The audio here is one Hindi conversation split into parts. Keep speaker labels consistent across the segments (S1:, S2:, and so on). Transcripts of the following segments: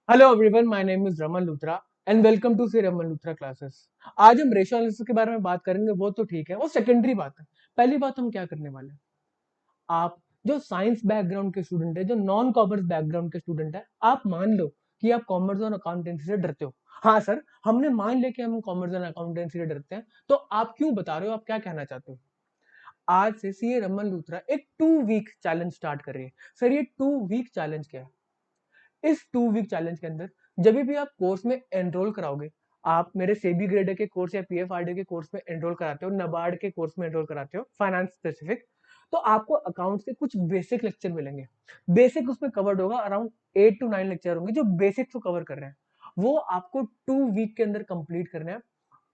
S1: Hello everyone, my name is Raman Luthra and welcome to C Raman Luthra classes. आज हम रेशियो एनालिसिस के बारे में बात करेंगे। वो तो ठीक है, वो सेकेंडरी बात है। पहली बात हम क्या करने वाले हैं। आप जो साइंस बैकग्राउंड के स्टूडेंट है, जो नॉन कॉमर्स बैकग्राउंड के स्टूडेंट है, आप मान लो कि आप कॉमर्स और अकाउंटेंसी से डरते हो। हाँ सर, हमने मान लिया कि हम कॉमर्स और अकाउंटेंसी से डरते हैं, तो आप क्यों बता रहे हो, आप क्या कहना चाहते हो। आज से सीए रमन लूथरा एक 2 वीक चैलेंज स्टार्ट कर रही है। सर, ये 2 वीक चैलेंज क्या है। इस 2 वीक चैलेंज के अंदर जब भी आप कोर्स में एनरोल कराओगे, आप मेरे सेबी ग्रेडर के कोर्स या पीएफआरडी के कोर्स में एनरोल कराते हो, नबार्ड के कोर्स में एनरोल कराते हो, फाइनेंस स्पेसिफिक, तो आपको अकाउंट्स के कुछ बेसिक लेक्चर मिलेंगे। बेसिक उसमें कवर्ड होगा, अराउंड 8 to 9 लेक्चर होंगे जो बेसिक्स को कवर कर रहे हैं। वो आपको 2 वीक के अंदर कंप्लीट करना है।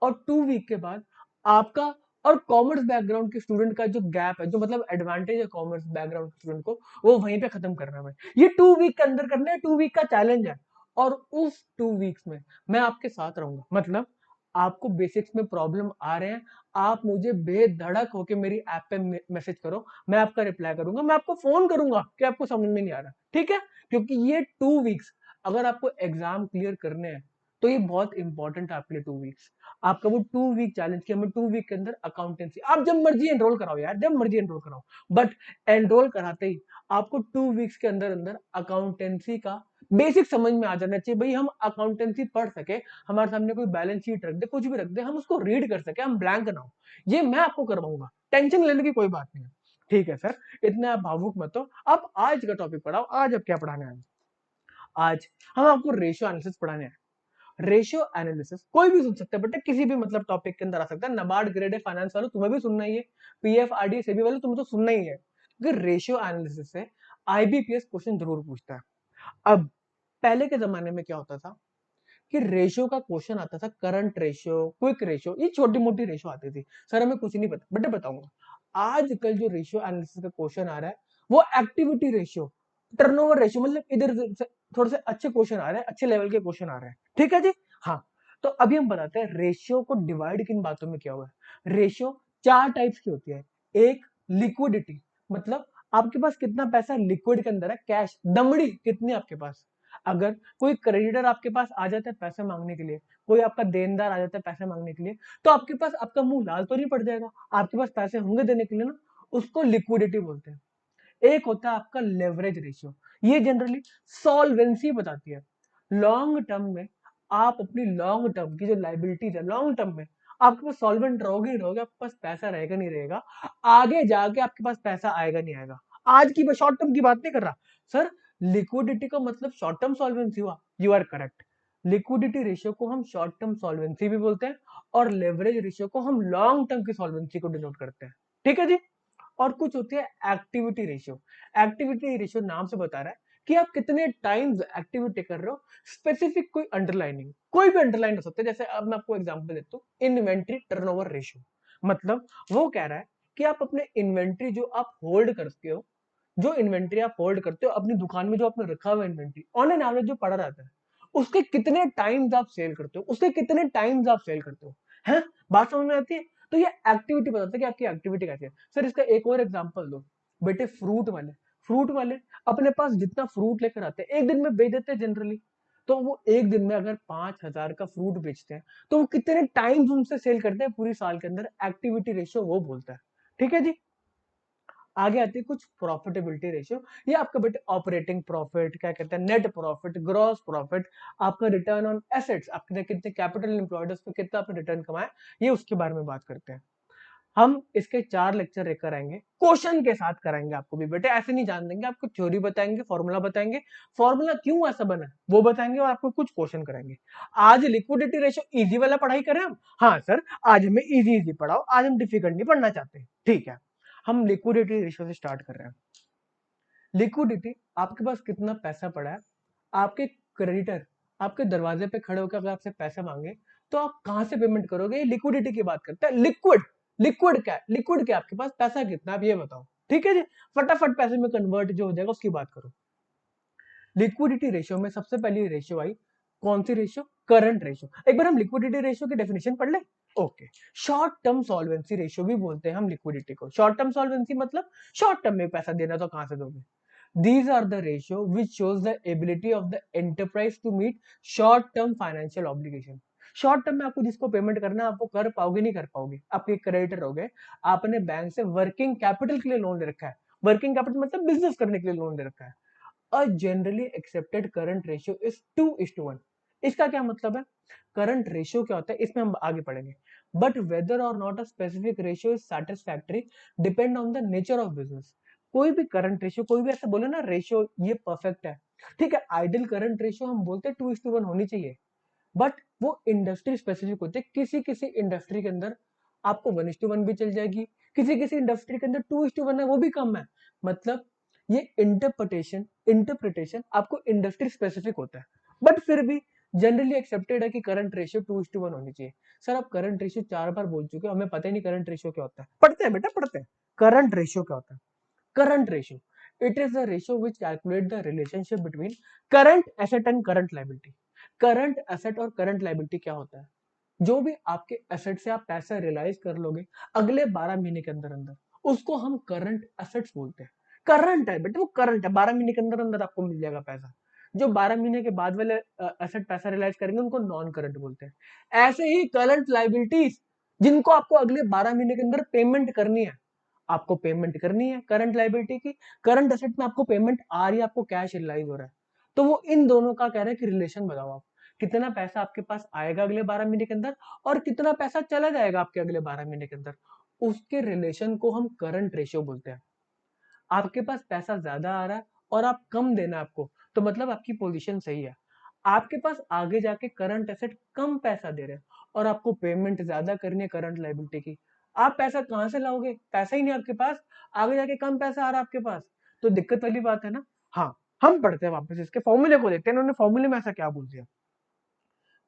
S1: और 2 वीक के बाद आपका और कॉमर्स बैकग्राउंड के स्टूडेंट का जो गैप है, जो मतलब एडवांटेज है कॉमर्स बैकग्राउंड के स्टूडेंट को, वो वहीं पे खत्म करना है भाई। ये 2 वीक के अंदर करना है, 2 वीक का चैलेंज है। और उस 2 वीक्स में मैं आपके साथ रहूंगा। मतलब आपको बेसिक्स में प्रॉब्लम आ रहे हैं, आप मुझे बेधड़क होके मेरी ऐप पे मैसेज करो, मैं आपका रिप्लाई करूंगा, मैं आपको फोन करूंगा कि आपको समझ में नहीं आ रहा, ठीक है। क्योंकि ये 2 वीक्स अगर आपको एग्जाम क्लियर करने हैं, तो ये बहुत इंपॉर्टेंट है आपके लिए 2 वीक्स। आपका वो 2 वीक चैलेंज किया, मैं 2 वीक के अंदर अकाउंटेंसी, आप जब मर्जी एनरोल कराओ यार, जब मर्जी एनरोल कराओ, बट एनरोल कराते ही आपको 2 वीक्स के अंदर अंदर अकाउंटेंसी का बेसिक समझ में आ जाना चाहिए भाई। हम अकाउंटेंसी पढ़ सके, हमारे सामने कोई बैलेंस शीट रख दे, कुछ भी रख दे, हम उसको रीड कर सके, हम ब्लैंक ना हो। ये मैं आपको करवाऊंगा, टेंशन लेने की कोई बात नहीं है। ठीक है सर, इतने आप भावुक मत हो। आप आज का टॉपिक पढ़ाओ, आज आप क्या पढ़ाने आए। आज हम आपको रेशियो एनालिसिस पढ़ाने हैं। रेशियो एनालिसिस कोई भी सुन सकता है, बेटा किसी भी मतलब टॉपिक के अंदर आ सकता है। नबार्ड ग्रेड है फाइनेंस वालों, तुम्हें भी सुनना ही है। पीएफ आरडी सेबी वालों, तुम्हें तो सुनना ही है, क्योंकि रेशियो एनालिसिस से आईबीपीएस क्वेश्चन जरूर पूछता है। अब पहले के जमाने में क्या होता था कि रेशियो का क्वेश्चन आता था, करंट रेशियो, क्विक रेशियो, ये छोटी मोटी रेशियो आती थी। सर हमें कुछ नहीं पता, बेटा बताऊंगा। आजकल जो रेशियो एनालिसिस का क्वेश्चन आ रहा है, वो एक्टिविटी रेशियो, टर्नओवर रेशियो, मतलब इधर से थोड़े से अच्छे क्वेश्चन आ रहे हैं, अच्छे लेवल के क्वेश्चन आ रहे हैं, ठीक है जी। हाँ, तो अभी हम बताते हैं रेशियो को डिवाइड किन बातों में किया हुआ है। रेशियो 4 टाइप्स की होती है। एक, लिक्विडिटी, मतलब आपके पास कितना पैसा लिक्विड के अंदर है, कैश, दमड़ी कितनी आपके पास। अगर कोई क्रेडिटर आपके पास आ जाता है पैसे मांगने के लिए, कोई आपका देनदार आ जाता है पैसे मांगने के लिए, तो आपके पास आपका मुंह लाल तो नहीं पड़ जाएगा, आपके पास पैसे होंगे देने के लिए ना। उसको लिक्विडिटी बोलते हैं। एक होता है आपका लेवरेज रेशियो, ये जनरली सॉल्वेंसी बताती है। लॉन्ग टर्म में आप अपनी लॉन्ग टर्म की जो लाइबिलिटीज है, लॉन्ग टर्म में आपके पास सॉल्वेंट रहोगे ही रहोगे, आपके पास पैसा रहेगा नहीं रहेगा, आगे जाके आपके पास पैसा आएगा नहीं आएगा। आज की शॉर्ट टर्म की बात नहीं कर रहा सर। लिक्विडिटी का मतलब शॉर्ट टर्म सॉल्वेंसी हुआ, you are correct. Liquidity ratio को हम शॉर्ट टर्म सॉल्वेंसी भी बोलते हैं, और लेवरेज रेशियो को हम लॉन्ग टर्म की सॉल्वेंसी को डिनोट करते हैं, ठीक है जी। और कुछ होती है एक्टिविटी रेशियो। एक्टिविटी रेशियो नाम से बता रहा है कि आप कितने टाइम्स एक्टिविटी कर रहे हो। स्पेसिफिक कोई अंडरलाइनिंग, कोई भी अंडरलाइन हो सकता है। जैसे अब मैं आपको एग्जांपल देता हूँ, इन्वेंट्री टर्नओवर रेशियो, मतलब वो कह रहा है कि आप अपने इन्वेंट्री जो आप होल्ड करते हो, जो इन्वेंट्री आप होल्ड करते हो अपनी दुकान में, जो आपने रखा हुआ इन्वेंट्री ऑन एन एवरेज जो पड़ा रहता है, उसके कितने टाइम्स आप सेल करते हो, उसके कितने टाइम्स आप सेल करते हो। है, बात समझ में आती है। तो ये एक्टिविटी बताता है कि आपकी एक्टिविटी कैसी है। सर इसका एक और एग्जांपल दो। बेटे फ्रूट वाले अपने पास जितना फ्रूट लेकर आते हैं एक दिन में बेच देते हैं जनरली। तो वो एक दिन में अगर 5,000 का फ्रूट बेचते हैं, तो वो कितने टाइम्स उनसे सेल करते हैं पूरी साल के अंदर, एक्टिविटी रेशियो वो बोलता है, ठीक है जी। आगे आती है कुछ प्रॉफिटेबिलिटी रेशियो। ये आपका बेटे ऑपरेटिंग प्रॉफिट, क्या कहते हैं, नेट प्रॉफिट, ग्रॉस प्रॉफिट, आपका रिटर्न ऑन एसेट्स, आपने कितने कैपिटल एम्प्लॉयड उस पर कितना आपने रिटर्न कमाया, ये उसके बारे में बात करते हैं। हम इसके 4 लेक्चर लेकर आएंगे, क्वेश्चन के साथ कराएंगे आपको भी बेटे, ऐसे नहीं जान देंगे, आपको थ्योरी बताएंगे, फॉर्मूला बताएंगे, फॉर्मूला क्यों ऐसा बना है वो बताएंगे, और आपको कुछ क्वेश्चन कराएंगे। आज लिक्विडिटी रेशियो इजी वाला पढ़ाई करें हम। हाँ सर, आज हमें इजी इजी पढ़ाओ, आज हम डिफिकल्ट नहीं पढ़ना चाहते, ठीक है। हम लिक्विडिटी रेशियो से स्टार्ट कर रहे हैं। लिक्विडिटी, आपके पास कितना पैसा पड़ा है। आपके क्रेडिटर आपके दरवाजे पे खड़े होकर अगर आपसे पैसा मांगे, तो आप कहां से पेमेंट करोगे। लिक्विडिटी की बात करते हैं। लिक्विड, लिक्विड क्या है, लिक्विड क्या है, आपके पास पैसा कितना, आप ये बताओ, ठीक है जी। फटाफट पैसे में कन्वर्ट जो हो जाएगा उसकी बात करो। लिक्विडिटी रेशियो में सबसे पहली रेशियो आई, कौन सी रेशियो, करंट रेशियो। एक बार हम लिक्विडिटी रेशियो की डेफिनेशन पढ़ ले। Okay, short term solvency ratio भी बोलते हैं हम लिक्विडिटी को। शॉर्ट टर्म सॉल्वेंसी मतलब शॉर्ट टर्म में पैसा देना, तो कहां से दोगे। These are the ratio which shows the ability of the enterprise to meet short term financial obligation. Short term में आपको जिसको पेमेंट करना है, आपको कर पाओगे नहीं कर पाओगे, आपके क्रेडिटर हो गए, आपने बैंक से वर्किंग कैपिटल के लिए लोन ले रखा है, वर्किंग कैपिटल मतलब बिजनेस करने के लिए लोन ले रखा है, अ generally accepted current ratio is 2:1। इसका क्या मतलब है? करंट रेशियो क्या होता है इसमें हम आगे पढ़ेंगे, बट वेदर और not a specific ratio is satisfactory depend on the nature of business. कोई भी करंट रेशियो, कोई भी ऐसा बोले ना रेशियो ये परफेक्ट है, ठीक है, आइडियल करंट रेशियो हम बोलते हैं 2:1 होनी चाहिए, बट वो इंडस्ट्री स्पेसिफिक होते हैं, किसी किसी इंडस्ट्री के अंदर आपको 1:1 भी चल जाएगी, किसी किसी इंडस्ट्री के अंदर 2:1 है वो भी कम है, मतलब ये इंटरप्रिटेशन आपको इंडस्ट्री स्पेसिफिक होता है, बट फिर भी जनरली एक्सेप्टेड है कि करंट रेशियो 2:1 होनी चाहिए। सर आप करंट रेशियो 4 बार बोल चुके हो, हमें पता ही नहीं करंट रेशियो क्या होता है। पढ़ते हैं बेटा पढ़ते हैं, करंट रेशियो क्या होता है? Current ratio, it is the ratio which calculate the relationship between current asset and current liability. Current asset और करंट लायबिलिटी क्या होता है? जो भी आपके एसेट से आप पैसा रियलाइज कर लोगे अगले 12 महीने के अंदर अंदर, उसको हम करंट एसेट्स बोलते हैं। करंट है बेटे, वो करंट है, 12 महीने के अंदर अंदर आपको मिल जाएगा पैसा। जो 12 महीने के बाद वाले एसेट पैसा रियलाइज करेंगे उनको नॉन करंट बोलते हैं। ऐसे ही करंट लायबिलिटीज जिनको आपको अगले 12 महीने के अंदर पेमेंट करनी है, आपको पेमेंट करनी है करंट लायबिलिटी की, करंट एसेट में आपको पेमेंट आ रही है, आपको कैश रियलाइज हो रहा है, तो वो इन दोनों का कह रहे हैं कि रिलेशन बताओ आप, कितना पैसा आपके पास आएगा अगले 12 महीने के अंदर और कितना पैसा चला जाएगा आपके अगले 12 महीने के अंदर, उसके रिलेशन को हम करंट रेशियो बोलते हैं। आपके पास पैसा ज्यादा आ रहा है और आप कम देना है आपको, तो मतलब आपकी पोजीशन सही है। आपके पास आगे जाके करंट एसेट कम पैसा दे रहे हैं और आपको पेमेंट ज्यादा करनी है करंट लायबिलिटी की, आप पैसा कहां से लाओगे? पैसा ही नहीं आपके पास, आगे जाके कम पैसा आ रहा है आपके पास, तो दिक्कत वाली बात है ना। हाँ, हम पढ़ते हैं वापस इसके फॉर्मूले को देखते हैं, इन्होंने फॉर्मूले में ऐसा क्या बोल दिया।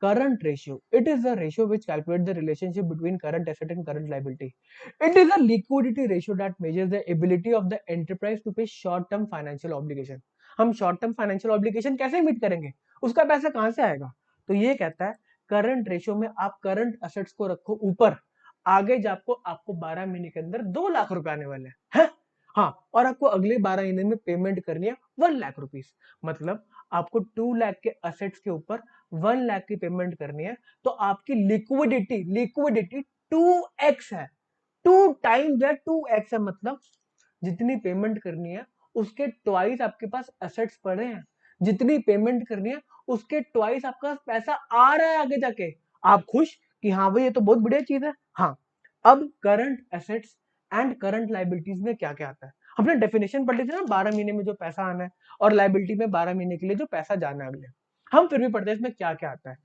S1: Current ratio. It is the ratio which calculates the relationship between current asset and current liability. It is a liquidity ratio that measures the ability of the enterprise to pay short-term financial obligation. हम शॉर्ट टर्म फाइनेंशियल ऑब्लिगेशन कैसे मीट करेंगे? उसका पैसा कहां से आएगा? तो ये कहता है करंट रेशियो में आप करंट असेट्स को रखो ऊपर, आगे जाको आपको 12 महीने के अंदर 2 लाख रुपए आने वाले हैं। हाँ, और आपको अगले 12 महीने में पेमेंट करनी है 1 लाख रुपीस, मतलब आपको 2 लाख के असेट्स के ऊपर 1 लाख की पेमेंट करनी है, तो आपकी लिक्विडिटी 2x है, 2 टाइम्स है, 2x है, मतलब जितनी पेमेंट करनी है उसके ट्वाइस आपके पास एसेट्स पड़े हैं, जितनी पेमेंट करनी है उसके ट्वाइस आपके पास पैसा आ रहा है आगे जाके। आप खुश कि हाँ भाई ये तो बहुत बढ़िया चीज है। हाँ, अब current assets and current liabilities में क्या क्या आता है, हमने डेफिनेशन पढ़ ली थी ना, 12 महीने में जो पैसा आना है और लायबिलिटी में 12 महीने के लिए जो पैसा जाना है अगले। हम फिर भी पढ़ते हैं इसमें क्या क्या आता है।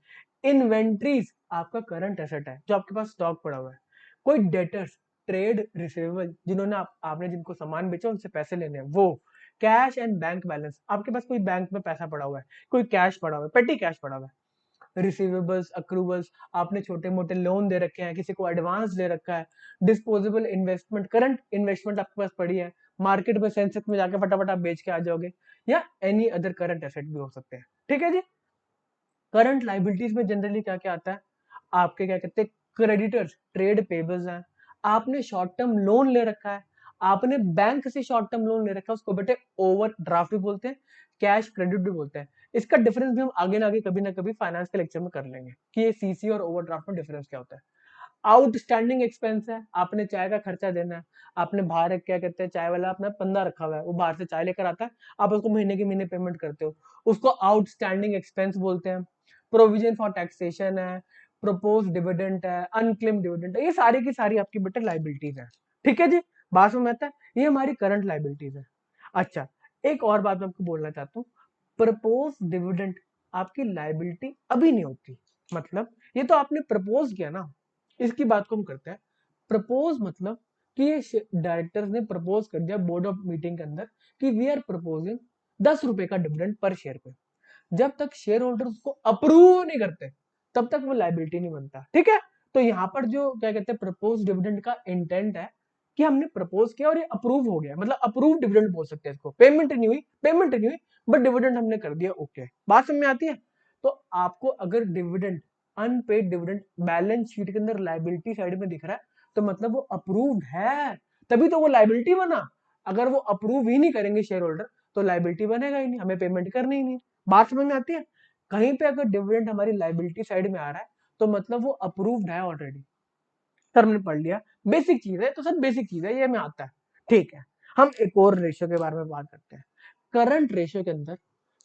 S1: इन्वेंट्रीज आपका करंट एसेट है जो आपके पास स्टॉक पड़ा हुआ है, कोई डेटर्स, ट्रेड रिसीवेबल जिन्होंने आपने जिनको सामान बेचा उनसे पैसे लेने हैं वो, कैश एंड बैंक बैलेंस आपके पास कोई बैंक में पैसा पड़ा हुआ है, कोई कैश पड़ा हुआ है, पेटी कैश पड़ा हुआ है, रिसीवेबल्स, अक्रूवल्स, आपने छोटे मोटे लोन दे रखे हैं, किसी को एडवांस दे रखा है, डिस्पोजेबल इन्वेस्टमेंट, करंट इन्वेस्टमेंट आपके पास पड़ी है, मार्केट में सेंसेक्स में जाके फटाफट आप बेच के आ जाओगे, या एनी अदर करंट एसेट भी हो सकते हैं। ठीक है जी। करंट लाइबिलिटीज में जनरली क्या क्या आता है, आपके क्या कहते हैं क्रेडिटर्स, ट्रेड पेबल्स हैं, आपने शॉर्ट टर्म लोन ले रखा है, आपने बैंक से शॉर्ट टर्म लोन ले रखा है, उसको बेटे ओवर ड्राफ्ट भी बोलते हैं, कैश क्रेडिट भी बोलते हैं। इसका डिफरेंस भी हम आगे ना आगे कभी ना कभी फाइनेंस के लेक्चर में कर लेंगे कि ये सीसी और ओवरड्राफ्ट में डिफरेंस क्या होता है। आउटस्टैंडिंग एक्सपेंस है, आपने चाय का खर्चा देना है, आपने बाहर क्या कहते हैं चाय वाला अपना बंदा रखा हुआ है, वो बाहर से चाय लेकर आता है, आप उसको महीने के महीने पेमेंट करते हो, उसको आउटस्टैंडिंग एक्सपेंस बोलते हैं। प्रोविजन फॉर टैक्सेशन है, प्रपोज डिविडेंड है, अनक्लेम डिविडेंड है, ये सारी की सारी आपकी बेटे लाइबिलिटीज है। ठीक है जी, बात समझ में आता है, ये हमारी करंट लाइबिलिटीज है। अच्छा, एक और बात मैं आपको बोलना चाहता हूँ, प्रपोज डिविडेंड आपकी लाइबिलिटी अभी नहीं होती, मतलब ये तो आपने प्रपोज किया ना, इसकी बात को हम करते हैं। प्रपोज मतलब कि ये डायरेक्टर्स ने प्रपोज कर दिया बोर्ड ऑफ मीटिंग के अंदर कि वी आर प्रपोजिंग 10 रुपए का डिविडेंड पर शेयर पे, जब तक शेयर होल्डर उसको अप्रूव नहीं करते तब तक वो लाइबिलिटी नहीं बनता। ठीक है, तो यहाँ पर जो क्या कहते हैं प्रपोज डिविडेंड का इंटेंट है कि हमने प्रपोज किया और ये अप्रूव हो गया, मतलब अप्रूव डिविडेंड बोल सकते हैं इसको, पेमेंट नहीं हुई बट डिविडेंड हमने कर दिया। ओके, बात समझ में आती है। तो आपको अगर dividend, unpaid dividend balance sheet के अंदर लाइबिलिटी साइड में दिख रहा है तो मतलब वो अप्रूव्ड है, तभी तो वो लाइबिलिटी बना। अगर वो अप्रूव ही नहीं करेंगे शेयर होल्डर तो लाइबिलिटी बनेगा ही नहीं, हमें पेमेंट करनी ही नहीं। बात समझ में आती है? कहीं पे अगर डिविडेंड हमारी लाइबिलिटी साइड में आ रहा है तो मतलब वो अप्रूव्ड है ऑलरेडी। सर हमने पढ़ लिया, बेसिक चीज है, तो सर बेसिक चीज है, ये हमें आता है, ठीक है। हम एक और रेशियो के बारे में बात करते हैं। करंट रेशियो के अंदर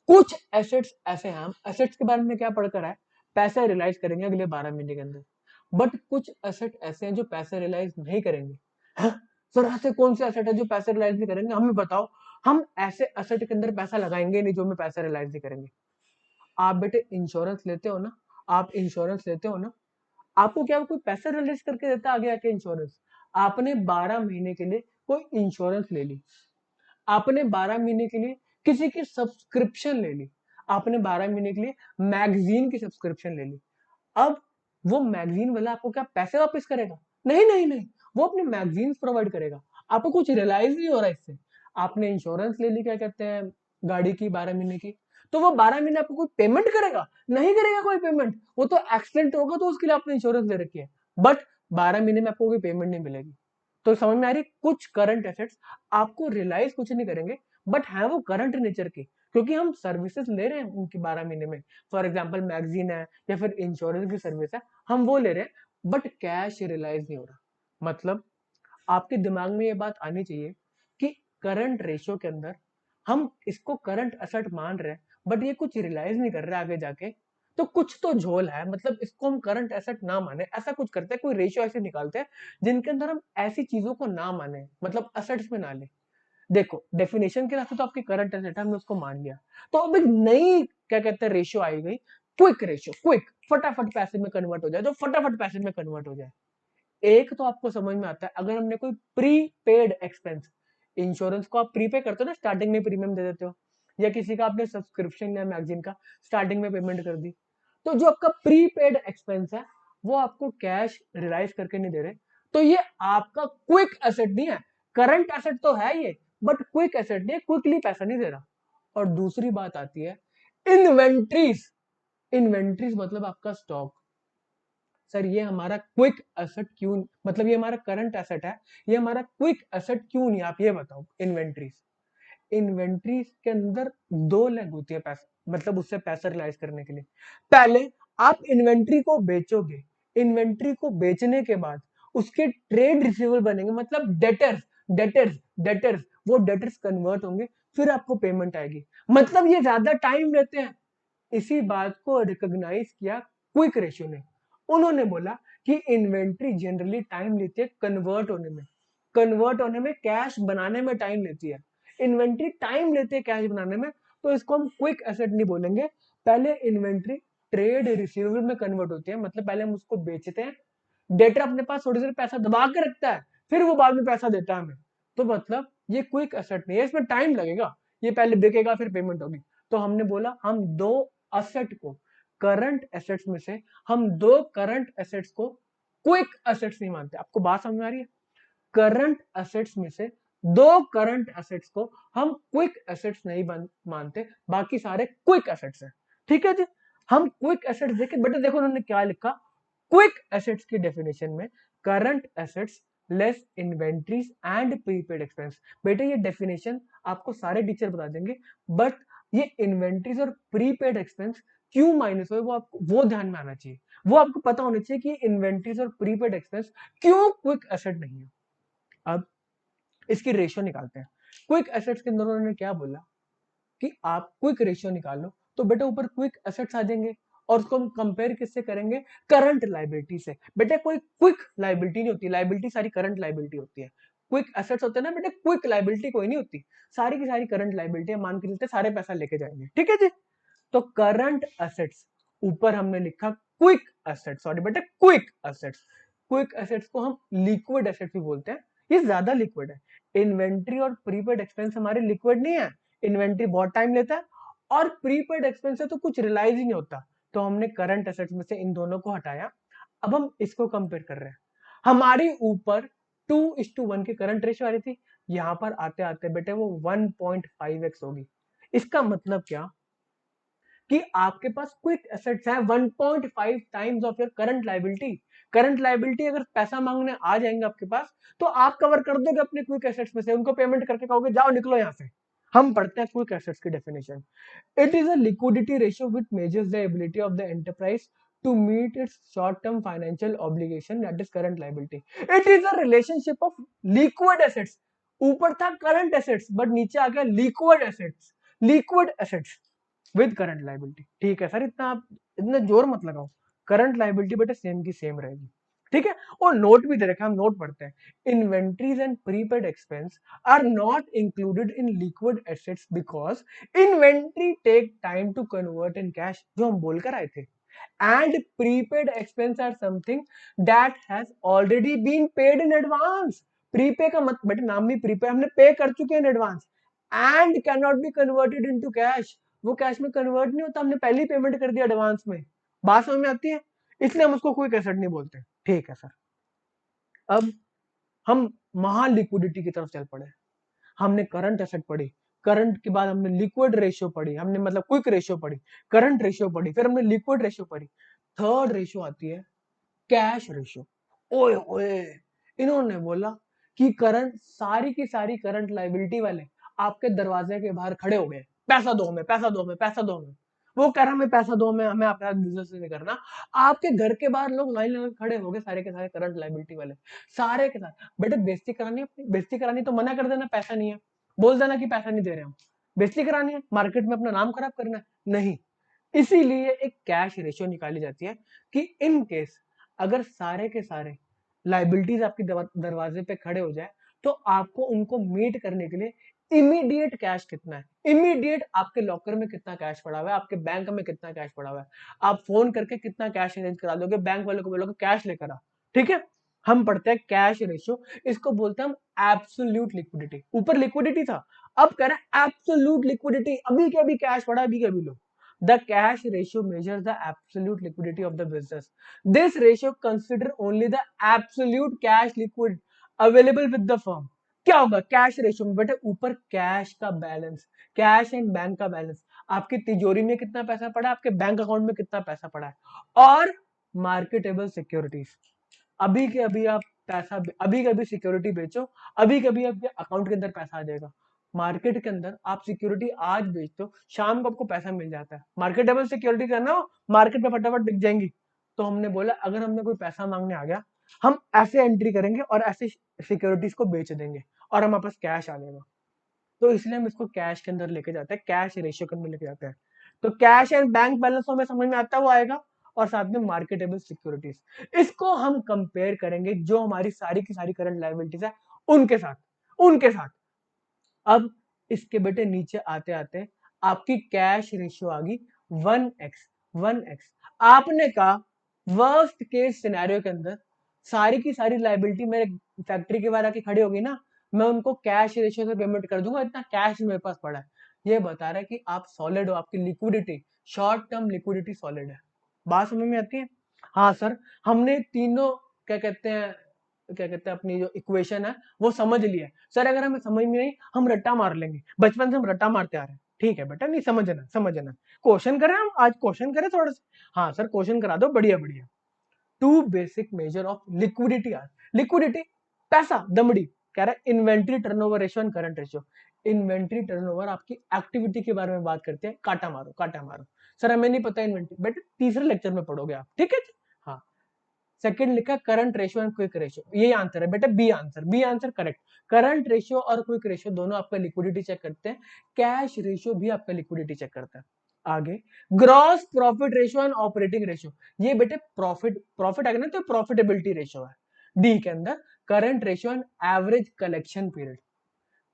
S1: कुछ एसेट्स ऐसे हैं, हम एसेट्स के बारे में क्या पढ़कर आए, पैसे रियलाइज करेंगे अगले 12 महीने के अंदर। बट कुछ एसेट ऐसे हैं जो पैसे रियलाइज नहीं करेंगे। हाँ? सर ऐसे कौन से एसेट है जो पैसे रियलाइज नहीं करेंगे, हमें बताओ। हम ऐसे एसेट के अंदर पैसा लगाएंगे नहीं जो हमें पैसा रियलाइज नहीं करेंगे। आप बेटे इंश्योरेंस लेते हो ना, आप इंश्योरेंस लेते हो ना, आपको क्या कोई पैसा रिलीज करके देता है आगे आके इंश्योरेंस? आपने 12 महीने के लिए कोई इंश्योरेंस ले ली, आपने 12 महीने के लिए किसी की सब्सक्रिप्शन ले ली, आपने 12 महीने के लिए मैगजीन की सब्सक्रिप्शन ले ली। अब वो मैगजीन वाला आपको क्या पैसे वापस करेगा? नहीं नहीं नहीं, वो अपनी मैगजीन प्रोवाइड करेगा। आपको कुछ रियलाइज नहीं हो रहा इससे। आपने इंश्योरेंस ले ली, क्या कहते हैं, गाड़ी की 12 महीने की, तो वो 12 महीने आपको कोई पेमेंट करेगा? नहीं करेगा कोई पेमेंट। वो तो एक्सीडेंट होगा तो उसके लिए आपने इंश्योरेंस ले रखी है, बट 12 महीने में आपको कोई पेमेंट नहीं मिलेगी। तो समझ में आ रही? कुछ करंट एसेट्स आपको रियलाइज कुछ नहीं करेंगे, बट है वो करंट नेचर के, क्योंकि हम सर्विसेज ले रहे हैं उनकी 12 महीने में। फॉर एग्जाम्पल मैगजीन है या फिर इंश्योरेंस की सर्विस है, हम वो ले रहे हैं, बट कैश रियलाइज नहीं हो रहा। मतलब आपके दिमाग में ये बात आनी चाहिए कि करंट रेशियो के अंदर हम इसको करंट एसेट मान रहे हैं, बट ये कुछ रियलाइज नहीं कर रहा आगे जाके, तो कुछ तो झोल है। मतलब इसको हम करंट एसेट ना माने, ऐसा कुछ करते हैं, कोई रेशियो ऐसे निकालते हैं जिनके अंदर हम ऐसी चीजों को ना माने, मतलब एसेट्स में ना ले। देखो डेफिनेशन के हिसाब से तो आपकी करंट एसेट है, हमने उसको मान लिया। तो अब एक नई क्या कहते हैं रेशियो आई गई, क्विक रेशियो। क्विक, फटाफट पैसे में कन्वर्ट हो जाए, जो फटाफट पैसे में कन्वर्ट हो जाए। एक तो आपको समझ में आता है, अगर हमने कोई प्री पेड एक्सपेंस, इंश्योरेंस को आप प्रीपे करते हो ना, स्टार्टिंग में प्रीमियम दे देते हो, या किसी का आपने सब्सक्रिप्शन या मैगजीन का स्टार्टिंग में पेमेंट कर दी, तो जो आपका प्री पेड एक्सपेंस है वो आपको कैश रियलाइज करके नहीं दे रहे, तो ये आपका क्विक एसेट नहीं है। करंट एसेट तो है ये, बट क्विक एसेट नहीं है, क्विकली पैसा नहीं दे रहा। और दूसरी बात आती है इन्वेंट्रीज। इन्वेंट्रीज मतलब आपका स्टॉक। सर ये हमारा क्विक एसेट क्यों, मतलब ये हमारा करंट एसेट है, ये हमारा क्विक एसेट क्यों नहीं, आप ये बताओ। इन्वेंट्रीज, इन्वेंट्रीज के अंदर दो लेग होती है पैसा, मतलब उससे पैसा रियलाइज करने के लिए। पहले आप इन्वेंट्री को बेचोगे, इन्वेंट्री को बेचने के बाद उसके ट्रेड रिसीवेबल बनेंगे, मतलब डेटर्स, डेटर्स वो डेटर्स कन्वर्ट होंगे, फिर आपको पेमेंट आएगी। मतलब ये ज्यादा टाइम लेते हैं। इसी बात को रिकॉग्नाइज किया क्विक रेशियो ने। उन्होंने बोला कि इन्वेंट्री जनरली टाइम लेती है कन्वर्ट होने में, कन्वर्ट होने में, कैश बनाने में टाइम लेती है। इन्वेंट्री टाइम लेती है कैश बनाने में, तो इसको हम क्विक एसेट नहीं बोलेंगे। पहले इन्वेंट्री ट्रेड रिसीवेबल में कन्वर्ट होती है, मतलब पहले हम उसको बेचते हैं, डेटर अपने पास थोड़ी देर पैसा दबा के रखता है, फिर वो बाद में पैसा देता है हमें। तो मतलब ये क्विक एसेट नहीं है, इसमें टाइम लगेगा, ये पहले बिकेगा फिर पेमेंट होगी। तो हमने बोला हम दो एसेट को, करंट एसेट्स में से हम दो करंट एसेट्स को क्विक एसेट्स नहीं मानते। आपको बात समझ में आ रही है? करंट एसेट्स में से दो करंट एसेट्स को हम क्विक एसेट्स नहीं मानते, बाकी सारे क्विक एसेट्स हैं। ठीक है जी। हम क्विक एसेट्स देखे, बेटे देखो उन्होंने क्या लिखा क्विक एसेट्स की डेफिनेशन में, current assets less inventories and prepaid expense. बेटे ये डेफिनेशन आपको सारे टीचर बता देंगे, बट ये इन्वेंट्रीज और प्रीपेड एक्सपेंस क्यों माइनस हुए वो आपको, वो ध्यान में आना चाहिए। वो आपको पता होना चाहिए कि इन्वेंट्रीज और प्रीपेड एक्सपेंस क्यों क्विक एसेट नहीं है। अब इसकी रेशियो निकालते हैं। क्विक एसेट्स के अंदर उन्होंने क्या बोला कि आप क्विक रेशियो निकालो, तो बेटा ऊपर क्विक एसेट्स आ जाएंगे, और उसको हम कंपेयर किससे करेंगे? करंट लाइबिलिटी से। बेटा कोई क्विक लाइबिलिटी नहीं होती, लाइबिलिटी सारी करंट लाइबिलिटी होती है। क्विक एसेट्स होते हैं ना बेटा, क्विक लाइबिलिटी कोई नहीं होती, सारी की सारी करंट लाइबिलिटी मान के चलते सारे पैसा लेके जाएंगे। ठीक है जी। तो करंट एसेट्स, ऊपर हमने लिखा क्विक एसेट्स, सॉरी बेटा क्विक एसेट्स। क्विक एसेट्स को हम लिक्विड एसेट्स भी बोलते हैं, ये ज्यादा लिक्विड है। इन्वेंट्री और प्रीपेड एक्सपेंस हमारे लिक्विड नहीं है, इन्वेंट्री बहुत टाइम लेता है, और प्रीपेड एक्सपेंस है तो कुछ रियलाइज ही नहीं होता। तो हमने करंट एसेट्स में से इन दोनों को हटाया। अब हम इसको कंपेयर कर रहे हैं। हमारी ऊपर 2:1 की करंट रेशियो आ रही थी, यहां पर आते आते बेटे वो 1.5x होगी। इसका मतलब क्या कि आपके पास क्विक एसेट्स है 1.5 times of your current liability. Current liability अगर पैसा मांगने आ जाएंगे आपके पास, तो आप कवर कर दोगे अपने क्विक एसेट्स में से, उनको पेमेंट करके कहोगे जाओ निकलो यहां से। हम पढ़ते हैं क्विक एसेट्स की definition. It is a liquidity ratio which measures the ability of the enterprise to meet its short-term financial obligation, that is current liability. It is a relationship of liquid assets. ऊपर था current assets, but नीचे आ गया liquid assets. Liquid assets with current liability. ठीक है सर, इतना जोर मत लगाओ। करंट लाइबिलिटी बेटा सेम की सेम रहेगी, ठीक है। और नोट भी दे रखा है, हम नोट पढ़ते हैं। Inventories and prepaid expense are not included in liquid assets because inventory take time to convert in cash, जो हम बोलकर आए थे। And prepaid expense are something that has already been paid in advance. Prepay का मत बेटे, नाम भी प्रीपे, हमने पे कर चुके हैं advance. And can not be converted into cash, वो कैश में कन्वर्ट नहीं होता, हमने पहले ही पेमेंट कर दिया एडवांस में। बात समझ में आती है, इसलिए हम उसको क्विक एसेट नहीं बोलते। ठीक है सर, अब हम महान लिक्विडिटी की तरफ चल पड़े। हमने करंट एसेट पढ़ी, करंट के बाद हमने लिक्विड रेशियो पढ़ी, हमने मतलब क्विक रेशियो पढ़ी, करंट रेशियो पढ़ी, फिर हमने लिक्विड रेशियो पढ़ी। थर्ड रेशियो आती है कैश रेशियो। ओए ओए, इन्होंने बोला कि करंट, सारी की सारी करंट लाइबिलिटी वाले आपके दरवाजे के बाहर खड़े हो गए, पैसा दो हमें, पैसा दो हमें, पैसा दो हमें। वो कह रहा हमें पैसा दो हमें, हमें आपके साथ बिजनेस नहीं करना। आपके घर के बाहर लोग लाइन लगा खड़े हो गए, सारे के सारे करंट लाइबिलिटी वाले, सारे के साथ। बेटे बेइज्जती करानी, अपनी बेइज्जती करानी तो मना कर देना, पैसा नहीं है, बोल देना कि पैसा नहीं दे रहे हम। बेइज्जती करानी है, मार्केट में अपना नाम खराब करना है, नहीं। इसीलिए एक कैश रेशियो निकाली जाती है कि इन केस अगर सारे के सारे लाइबिलिटीज आपके दरवाजे पे खड़े हो जाए, तो आपको उनको मीट करने के लिए इमीडिएट कैश कितना है, इमीडिएट आपके लॉकर में कितना कैश पड़ा हुआ है, आपके बैंक में कितना कैश पड़ा हुआ है, आप फोन करके कितना कैश अरेंज करा दोगे, बैंक वालों को बोलोगे कैश लेकर आ। ठीक है, हम पढ़ते हैं कैश रेशियो, इसको बोलते हैं हम एब्सोल्यूट लिक्विडिटी। ऊपर लिक्विडिटी था, अब कह रहे हैं एब्सोल्यूट लिक्विडिटी, अभी के अभी कैश पड़ा, अभी के अभी लो। The cash ratio measures the absolute liquidity of the business. This ratio consider only the absolute cash liquid available with the firm. क्या होगा कैश रेशियो में बेटे, ऊपर कैश का बैलेंस, कैश एंड बैंक का बैलेंस, आपकी तिजोरी में कितना पैसा पड़ा है, आपके बैंक अकाउंट में कितना पैसा पड़ा है, और मार्केटेबल सिक्योरिटीज, अभी के अभी आप पैसा, अभी के अभी सिक्योरिटी बेचो, अभी के अभी आपके अकाउंट के अंदर पैसा आ जाएगा। मार्केट के अंदर आप सिक्योरिटी आज बेचते हो, शाम को आपको पैसा मिल जाता है। मार्केटेबल सिक्योरिटी करना हो, मार्केट में फटाफट बिक जाएंगी। तो हमने बोला अगर हमने कोई पैसा मांगने आ गया, हम ऐसे एंट्री करेंगे और ऐसे सिक्योरिटीज को बेच देंगे और हमारे पास कैश आ जाएगा। तो इसलिए हम इसको कैश के अंदर लेके जाते हैं, कैश रेशियो के अंदर लेके जाते हैं। तो कैश एंड बैंक बैलेंस हमें समझ में आता है, वो आएगा, और साथ में मार्केटेबल सिक्योरिटीज। इसको हम कंपेयर करेंगे जो हमारी सारी की सारी करंट लायबिलिटीज है उनके साथ, उनके साथ। अब इसके बेटे नीचे आते आते आपकी कैश रेशियो आ गई 1x, 1x। आपने कहा वर्स्ट केस सिनेरियो के अंदर सारी की सारी लाइबिलिटी मेरे फैक्ट्री के बाहर आके खड़ी होगी ना, मैं उनको कैश रेशियो से पेमेंट कर दूंगा, इतना कैश मेरे पास पड़ा है। ये बता रहा है कि आप सॉलिड हो, आपकी liquidity, short term liquidity solid है। बात समझ में आती है? हाँ सर, हमने तीनों क्या कहते हैं अपनी जो इक्वेशन है वो समझ लिया है। सर अगर हमें समझ में नहीं, हम रट्टा मार लेंगे, बचपन से हम रट्टा मारते आ रहे हैं। ठीक है बेटा, नहीं समझना, समझना। क्वेश्चन करें हम आज, क्वेश्चन करें थोड़ा सा। हाँ सर क्वेश्चन करा दो, बढ़िया बढ़िया। Two basic measure of liquidity are, liquidity पैसा, दमड़ी। कह रहा है inventory turnover ratio and current ratio. Inventory turnover आपकी एक्टिविटी के बारे में बात करते हैं, काटा मारो काटा मारो। सर हमें नहीं पता इन्वेंट्री, बेटा तीसरे लेक्चर में पढ़ोगे आप, ठीक है। हाँ, सेकंड लिखा current ratio and quick ratio, ये आंसर है बेटा, B answer, B answer correct. Current ratio और क्विक रेशियो दोनों आपका लिक्विडिटी चेक करते हैं, कैश रेशियो भी आपका लिक्विडिटी चेक करता है। आगे gross profit ratio and operating ratio, ये बेटे प्रॉफिट आगे ना, तो प्रॉफिटेबिलिटी रेशियो है। डी के अंदर current ratio and average collection period.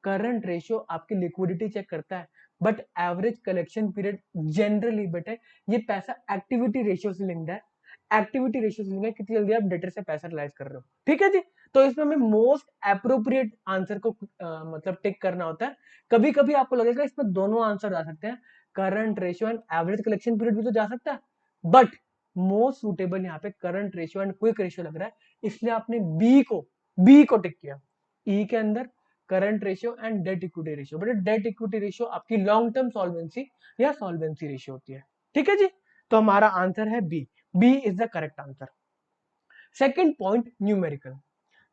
S1: Current ratio आपकी लिक्विडिटी चेक करता है, but average collection period generally बेटे ये पैसा एक्टिविटी रेशियो से लिंक्ड है। एक्टिविटी रेशियो से लिंक्ड है, कितनी जल्दी आप डेटर से पैसा रिलाइज कर रहे हो, ठीक है जी। तो इसमें हमें मोस्ट अप्रोप्रिएट आंसर को मतलब टिक करना होता है। कभी कभी आपको लगेगा इसमें दोनों आंसर जा सकते हैं, current ratio and average collection period भी तो जा सकता है, बट मोस्ट सुटेबल यहाँ पे current ratio and quick ratio लग रहा है, इसलिए आपने बी को टिक किया। ई के अंदर current ratio and debt equity ratio, but debt equity ratio आपकी लॉन्ग टर्म सॉल्वेंसी या सॉल्वेंसी रेशियो होती है, ठीक है जी। तो हमारा आंसर है B, B is the correct answer. Second point numerical,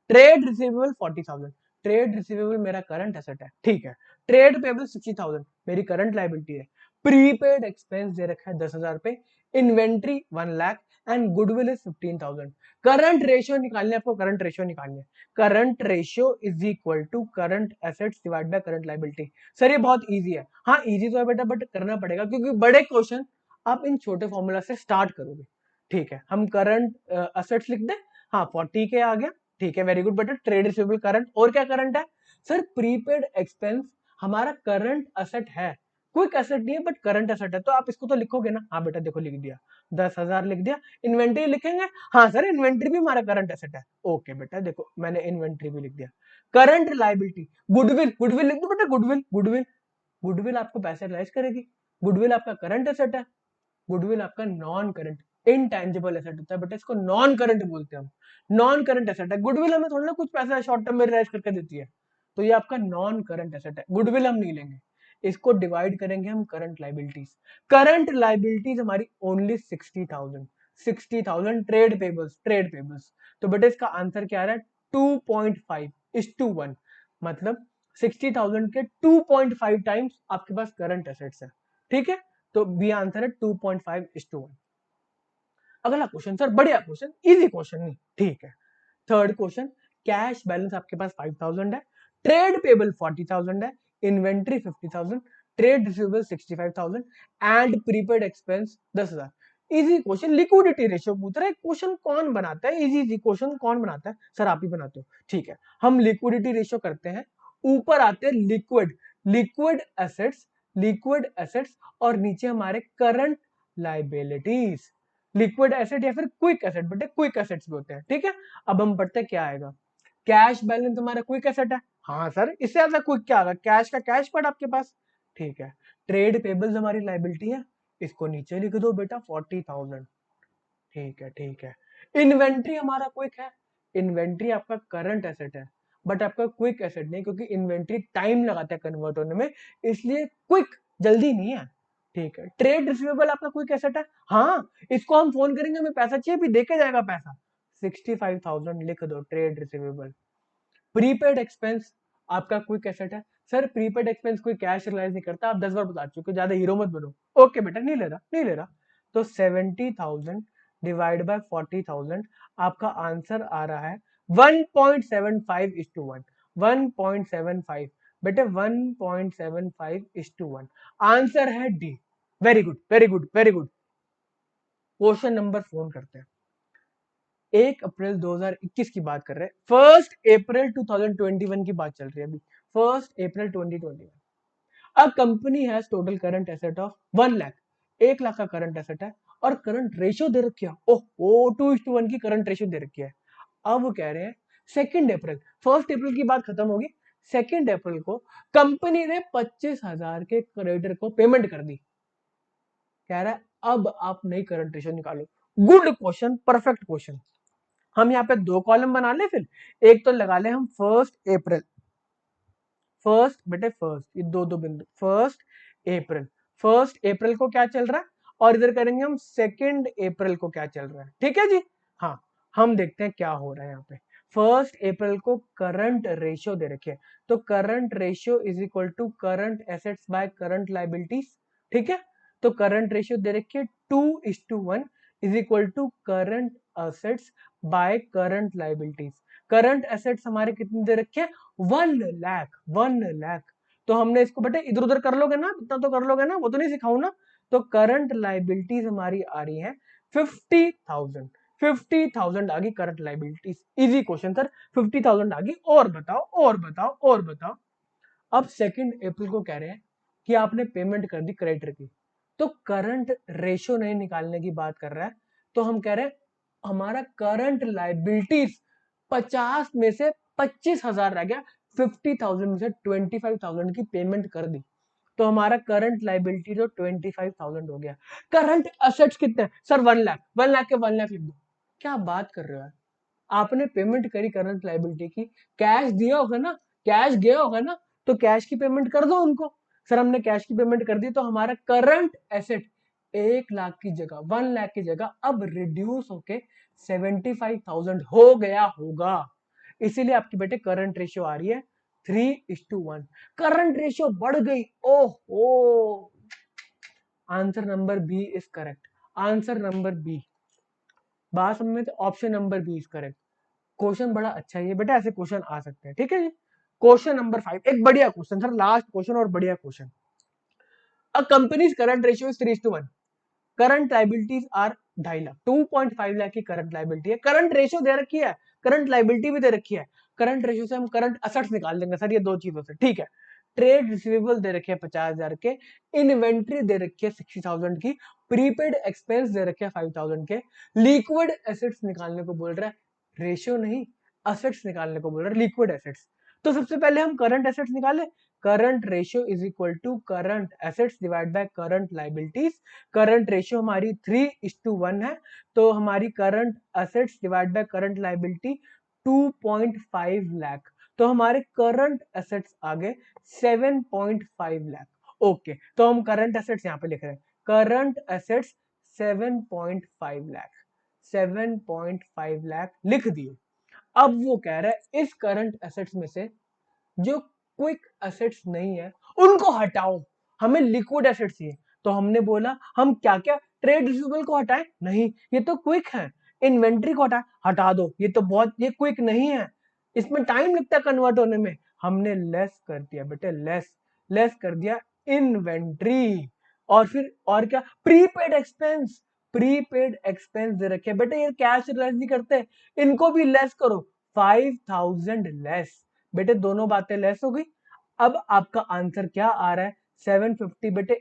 S1: trade receivable 40,000। Trade receivable मेरा करंट एसेट है, ठीक है। ट्रेड पेबल 60,000 मेरी करंट लाइबिलिटी है। प्रीपेड एक्सपेंस दे रखा है 10,000 रुपए, inventory 1 lakh and goodwill is 15,000। Current ratio निकालने है आपको, करंट रेशियो निकालने है। Current ratio is equal to current assets divide by current liability. Sir ये बहुत इजी है, हाँ इजी तो है बेटा, बट करना पड़ेगा क्योंकि बड़े क्वेश्चन आप इन छोटे फॉर्मूला से स्टार्ट करोगे। ठीक है, हम करंट एसेट्स लिख दें, हाँ 40 के आ गया, ठीक है वेरी गुड बेटा। ट्रेड रिसीवेबल करंट, और क्या करंट है सर? प्रीपेड एक्सपेंस हमारा करंट एसेट है, क्विक एसेट नहीं है बट करंट एसेट है, तो आप इसको तो लिखोगे ना। हाँ बेटा देखो लिख दिया, 10,000 लिख दिया। इन्वेंट्री लिखेंगे, हाँ सर इन्वेंट्री भी हमारा करंट एसेट है, ओके बेटा देखो मैंने इन्वेंट्री भी लिख दिया। करंट लाइबिलिटी, गुडविल, गुडविल लिख दो बेटा, गुडविल, गुडविल, गुडविल आपको पैसे रिलाइज करेगी। गुडविल आपका करंट एसेट है, गुडविल आपका नॉन करंट इनटेंजिबल एसेट होता है बेटा, इसको नॉन करंट बोलते हैं हम, नॉन करंट एसेट है। गुडविल हमें थोड़ा ना कुछ पैसा शॉर्ट टर्म में रिलाइज करके देती है, तो ये आपका नॉन करंट एसेट है, गुडविल हम नहीं लेंगे। इसको डिवाइड करेंगे हम करंट लाइबिलिटीज। करंट लाइबिलिटीज हमारी only 60,000, 60,000 trade payables, trade payables. तो बेटा इसका आंसर क्या आ रहा है? 2.5:1, मतलब 60,000 के 2.5 टाइम्स आपके पास करंट एसेट्स है, ठीक है। तो बी आंसर है 2.5:1। अगला क्वेश्चन सर, बढ़िया क्वेश्चन, इजी क्वेश्चन नहीं, ठीक है। थर्ड क्वेश्चन, कैश बैलेंस आपके पास 5,000 है, ट्रेड पेबल 40,000 है, inventory 50,000, trade receivable 65,000 and prepaid expense 10,000। Easy question, liquidity ratio पूछ रहा है। क्वेश्चन कौन बनाता है? इजी इजी क्वेश्चन कौन बनाता है? सर आप ही बनाते हो, ठीक है। हम लिक्विडिटी रेशियो करते हैं, ऊपर आते हैं liquid, liquid assets, liquid assets, और नीचे हमारे करंट लाइबिलिटीज। लिक्विड एसेट या फिर क्विक एसेट, बेटे क्विक एसेट्स भी होते हैं, ठीक है। अब हम पढ़ते हैं क्या आएगा। कैश बैलेंस हमारा क्विक एसेट है, हाँ सर इससे ज्यादा क्विक क्या आएगा? कैश का कैश पड़ा आपके पास, ठीक है। ट्रेड पेबल्स हमारी लाइबिलिटी है, इसको नीचे लिख दो बेटा 40,000, ठीक है ठीक है। इन्वेंट्री हमारा क्विक है, इन्वेंट्री आपका करंट एसेट है बट आपका क्विक एसेट नहीं, क्योंकि इन्वेंट्री टाइम लगाता है कन्वर्ट होने में, इसलिए क्विक जल्दी नहीं है, ठीक है। ट्रेड रिसीवेबल आपका क्विक एसेट है, हाँ इसको हम फोन करेंगे हमें पैसा चाहिए, भी देके जाएगा पैसा, 65,000 लिख दो ट्रेड रिसीवेबल। प्रीपेड एक्सपेंस आपका क्विक एसेट है। सर प्रीपेड एक्सपेंस कोई कैश रिलाइज नहीं करता, आप 10 बार बता चुके, ज्यादा हीरो मत बनो, ओके बेटा नहीं ले रहा, नहीं ले रहा। तो 70,000 डिवाइड बाय 40,000, आपका आंसर आ रहा है 1.75:1, 1.75 बेटे 1.75:1, आंसर है D. Very good very good very good. Question number 4 करते हैं। 1 अप्रैल 2021 की बात कर रहे हैं, 1 अप्रैल 2021 की बात चल रही है अभी, 1 अप्रैल 2021। A company has total current asset of 1 lakh, 1 lakh का करंट एसेट है, और करंट रेशियो दे रखी है, ओह 2:1 की करंट रेशियो दे रखी है। अब वो कह रहे हैं 2 अप्रैल, 1 अप्रैल की बात खत्म होगी, 2 अप्रैल को कंपनी ने 25,000 के क्रेडिटर को पेमेंट कर दी। कह रहा है अब आप नई करंट रेशियो निकालो। Good question, perfect question. हम यहाँ पे 2 कॉलम बना ले, फिर एक तो लगा ले हम 1 अप्रैल, फर्स्ट बेटे फर्स्ट, ये दो बिंदु, 1 अप्रैल, 1 अप्रैल को क्या चल रहा है, और इधर करेंगे हम 2 अप्रैल को क्या चल रहा है, ठीक है जी। हाँ हम देखते हैं क्या हो रहा है यहाँ पे। 1 अप्रैल को करंट रेशियो दे रखे, तो current ratio is equal to current assets by current liabilities, ठीक है। तो करंट रेशियो दे रखे 2:1 is equal to current assets by current liabilities. Current assets हमारे कितने दे रखे हैं? 1 लाख, 1 लाख। तो हमने इसको बेटे इधर उधर कर लोगे ना, इतना तो कर लोगे ना, वो तो नहीं सिखाऊं ना। तो करंट लाइबिलिटीज हमारी आ रही है 50,000, 50,000 आ गई current liabilities. Easy question sir, 50,000 आ गई, और बताओ और बताओ और बताओ। अब 2 अप्रैल को कह रहे हैं कि आपने पेमेंट कर दी क्रेडिटर की, तो करंट रेशियो नहीं निकालने की बात कर रहा है, तो हम कह रहे हैं हमारा करंट लाइबिलिटीज 50 में से 25,000 रह गया, 50,000 में से 25,000 की पेमेंट कर दी, तो हमारा करंट लाइबिलिटी तो 25,000 हो गया। करंट एसेट्स कितने हैं सर? 1 लाख, 1 लाख के 1 लाख लिख दो। क्या बात कर रहे हो यार, आपने पेमेंट करी करंट लाइबिलिटी की, कैश दिया होगा ना, कैश गया होगा ना, तो कैश की पेमेंट कर दो उनको। सर हमने कैश की पेमेंट कर दी, तो हमारा करंट एसेट 1 लाख की जगह, 1 लाख की जगह अब रिड्यूस होके 75,000 हो गया होगा, इसीलिए आपकी बेटे करंट रेशियो आ रही है 3:1। करंट रेशियो बढ़ गई। ओहो, answer number B is correct. Answer number B, बात समझ में, तो option number B is correct. Question बड़ा अच्छा है ये बेटा, ऐसे क्वेश्चन आ सकते हैं। ठीक है जी। क्वेश्चन नंबर 5, एक बढ़िया क्वेश्चन सर, लास्ट क्वेश्चन और बढ़िया question. A company's current ratio is 3:1। Current liabilities are 2.5 lakh, 2.5 lakh की करंट लाइबिलिटी है। करंट रेशियो दे रखी है, करंट लाइबिलिटी भी दे रखी है। करंट रेशियो से हम करंट असेट्स निकाल देंगे सर, ये दो चीजों से। ठीक है। ट्रेड रिसीवेबल दे रखे हैं 50,000 के, इन्वेंट्री दे रखी है 60,000 की, प्रीपेड एक्सपेंस दे रखे हैं 5,000 के, लिक्विड एसेट्स निकालने को बोल रहा है, रेशियो नहीं, असेट्स निकालने को बोल रहा है, लिक्विड एसेट्स। तो सबसे पहले हम करंट एसेट्स निकाले। Current ratio is equal to current assets divide by current liabilities. Current ratio हमारी 3:1 है, तो हमारी current assets divide by current liability 2.5 lakh, तो हमारे करंट असेट्स आ गए 7.5 लाख। ओके, तो हम करंट असेट्स यहाँ पे लिख रहे हैं, करंट असेट्स 7.5 लाख, 7.5 लाख लिख दिए। अब वो कह रहा है इस करंट असेट्स में से जो क्विक एसेट्स नहीं है उनको हटाओ, हमें लिक्विड एसेट्स चाहिए। तो हमने बोला हम क्या क्या, ट्रेड रिसीवेबल को हटाएं, नहीं ये तो क्विक है। इन्वेंट्री को हटा दो, ये तो बहुत, ये क्विक नहीं है, इसमें टाइम लगता है कन्वर्ट होने में। हमने लेस कर दिया बेटे, लेस कर दिया इन्वेंट्री। और फिर और क्या, प्रीपेड एक्सपेंस, प्रीपेड एक्सपेंस दे रखे बेटे, ये कैश लेस नहीं करते, इनको भी लेस करो, 5,000 लेस। बेटे दोनों बातें लेस हो गई। अब आपका आंसर क्या आ रहा है, 750 बेटे,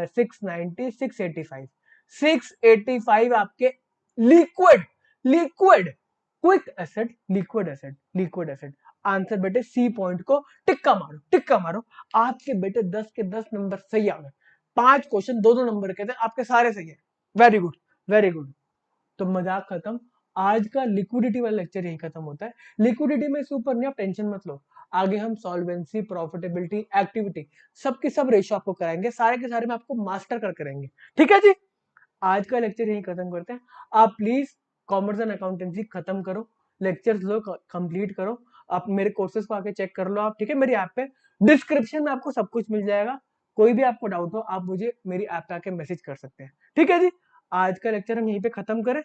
S1: 690, 685, 685 आपके liquid, liquid quick asset, liquid asset, liquid asset. Answer बेटे सी पॉइंट को टिक्का मारो, टिक्का मारो। आपके बेटे 10 के 10 नंबर सही आ गए। 5 क्वेश्चन 2-2 नंबर के थे, आपके सारे सही है। Very good, very good. तो मजाक खत्म। आज का लिक्विडिटी वाला लेक्चर यही खत्म होता है। लिक्विडिटी में इसके ऊपर नहीं, आप टेंशन मत लो, आगे हम सॉल्वेंसी, प्रॉफिटेबिलिटी, एक्टिविटी, सबके सब रेशो आपको कराएंगे, सारे के सारे में आपको मास्टर कर करेंगे। ठीक है जी। आज का लेक्चर यही खत्म करते हैं। आप प्लीज कॉमर्स एंड अकाउंटेंसी खत्म करो, लेक्चर्स लो, कंप्लीट करो। आप मेरे कोर्सेज को आके चेक कर लो आप, ठीक है, मेरी ऐप पे डिस्क्रिप्शन में आपको सब कुछ मिल जाएगा। कोई भी आपको डाउट हो आप मुझे मेरी ऐप पे आके मैसेज कर सकते हैं। ठीक है जी। आज का लेक्चर हम यहीं पे खत्म करें।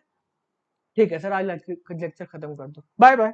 S1: ठीक है सर, आज लेक्चर खत्म कर दो, बाय बाय।